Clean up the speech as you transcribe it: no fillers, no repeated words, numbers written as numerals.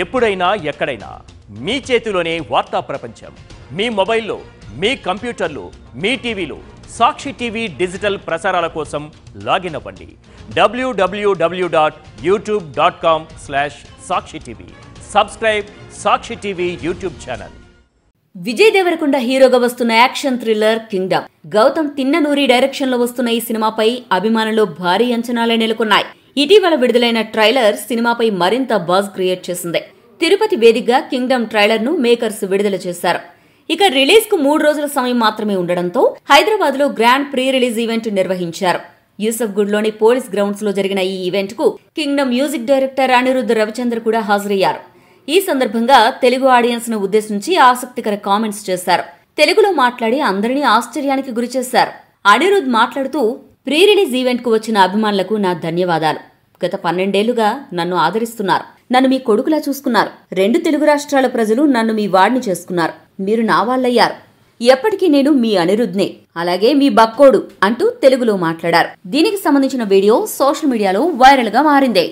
ఎప్పుడైనా ఎక్కడైనా మీ చేతిలోనే వార్తా ప్రపంచం. మీ మొబైల్లో, మీ కంప్యూటర్లో, మీ టీవీలో సాక్షి టీవీ డిజిటల్ ప్రసారాల కోసం లాగిన్ అవ్వండి. www.youtube.com/sakshi tv. Subscribe Sakshi TV YouTube channel. Vijay Deverakonda హీరోగా వస్తున్న action thriller Kingdom. Gowtham Tinnanuri direction లో వస్తున్న ఈ సినిమాపై అభిమానుల్లో భారీ అంచనాలే నెలకొన్నాయి. ఇటీవల విడుదలైన ట్రైలర్ సినిమాపై మరింత బజ్ క్రియేట్ చేసింది. తిరుపతి వేదికగా కింగ్డమ్ ట్రైలర్ ను మేకర్స్ విడుదల చేశారు. ఇక రిలీజ్ కు 3 రోజుల సమయం మాత్రమే ఉండడంతో హైదరాబాద్ లో గ్రాండ్ ప్రీ రిలీజ్ ఈవెంట్ నిర్వహించారు. యూసఫ్గూడ్ లోని పోలీస్ గ్రౌండ్స్ లో జరిగిన ఈ ఈవెంట్ కు Kingdom music director Anirudh Ravichandra కూడా హాజరయ్యారు. ఈ సందర్భంగా తెలుగు ఆడియన్స్ ను ఉద్దేశించి ఆసక్తికర కామెంట్స్ చేశారు. తెలుగులో మాట్లాడి అందరినీ ఆశ్చర్యానికి గురిచేశారు. అనిరుద్ధ్ మాట్లాడుతూ, ప్రీ రిలీజ్ ఈవెంట్ కు వచ్చిన అభిమానులకు నా ధన్యవాదాలు. గత 12 ఏళ్లుగా నన్ను ఆదరిస్తున్నారు. నన్ను మీ కొడుకులా చూసుకున్నారు. 2 తెలుగు రాష్ట్రాల ప్రజలు నన్ను మీ వాడిని చేసుకున్నారు. మీరు నా వాళ్ళయ్యారు. ఎప్పటికీ నేను మీ అనిరుద్ధ్నే, అలాగే మీ బక్కోడు అంటూ తెలుగులో మాట్లాడారు. దీనికి సంబంధించిన వీడియో సోషల్ మీడియాలో వైరల్ గా మారింది.